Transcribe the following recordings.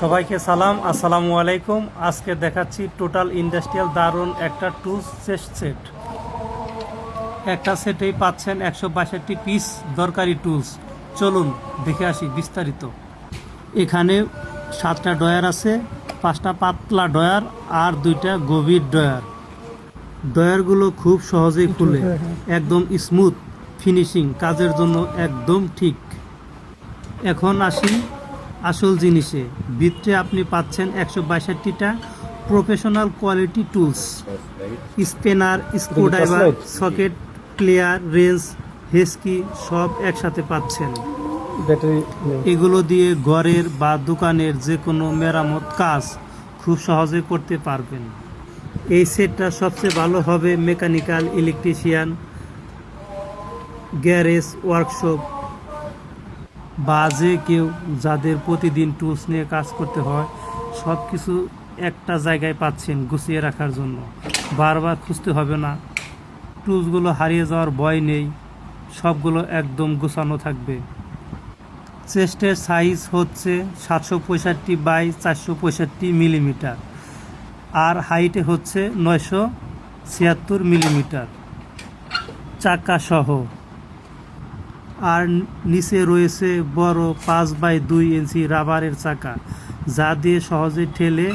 সবাইকে সালাম, আসসালামু আলাইকুম। আজকে দেখাচ্ছি টোটাল ইন্ডাস্ট্রিয়াল দারুণ একটা টুলস চেস্ট সেট। একটা সেটেই পাচ্ছেন 162টি পিস দরকারি টুলস। চলুন দেখে আসি বিস্তারিত। এখানে 7টা ডয়ার আছে, 5টা পাতলা ডয়ার আর 2টা গভীর ডয়ার। ডয়ারগুলো খুব সহজেই খুলে, একদম স্মুথ ফিনিশিং, কাজের জন্য একদম ঠিক। এখন আসি আসল জিনিসে। ভিতরে আপনি পাচ্ছেন 162টা professional quality tools, spanner, screwdriver, socket, plier, wrench, হেস্কি সব একসাথে পাচ্ছেন। এগুলো দিয়ে ঘরের বা দোকানের যে কোনো মেরামত কাজ খুব সহজে করতে পারবেন। এই সেটটা সবচেয়ে ভালো হবে মেকানিক্যাল, ইলেকট্রিশিয়ান, গ্যারেজ, ওয়ার্কশপ বা যে কেউ যাদের প্রতিদিন টুলস নিয়ে কাজ করতে হয়, সব কিছু একটা জায়গায় পাচ্ছেন গুছিয়ে রাখার জন্য। বারবার খুঁজতে হবে না, টুলসগুলো হারিয়ে যাওয়ার ভয় নেই, সবগুলো একদম গোছানো থাকবে। চেস্টের সাইজ হচ্ছে 765 বাই 465 মিলিমিটার আর হাইটে হচ্ছে 976 মিলিমিটার চাকা সহ। আর নিচে রয়েছে বড় 5 বাই 2 ইঞ্চি রাবারের চাকা, যা দিয়ে সহজে ঠেলে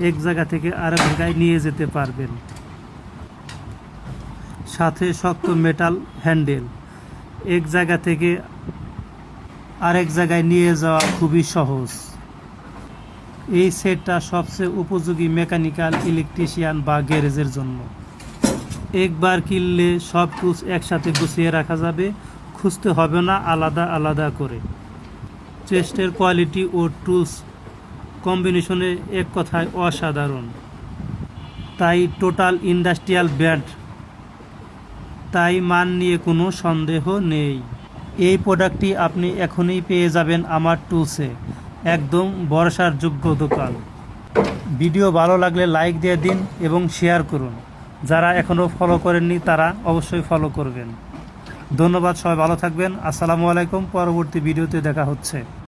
এক জায়গা থেকে আরেক জায়গায় নিয়ে যেতে পারবেন। সাথে শক্ত মেটাল হ্যান্ডেল, এক জায়গা থেকে আরেক জায়গায় নিয়ে যাওয়া খুবই সহজ। এই সেটটা সবচেয়ে উপযোগী মেকানিক্যাল, ইলেকট্রিশিয়ান বা গ্যারেজের জন্য। একবার কিনলে সব টুলস একসাথে গুছিয়ে রাখা যাবে, খুঁজতে হবে না আলাদা আলাদা করে। চেস্টের কোয়ালিটি ও টুলস কম্বিনেশনে এক কথায় অসাধারণ। তাই টোটাল ইন্ডাস্ট্রিয়াল ব্র্যান্ড, তাই মান নিয়ে কোনো সন্দেহ নেই। এই প্রোডাক্টটি আপনি এখনই পেয়ে যাবেন আমার টুলসে, একদম ভরসার যোগ্য দোকান। ভিডিও ভালো লাগলে লাইক দিয়ে দিন এবং শেয়ার করুন। যারা এখনও ফলো করেননি তারা অবশ্যই ফলো করবেন। ধন্যবাদ, সবাই ভালো থাকবেন। আসসালামু আলাইকুম। পরবর্তী ভিডিওতে দেখা হচ্ছে।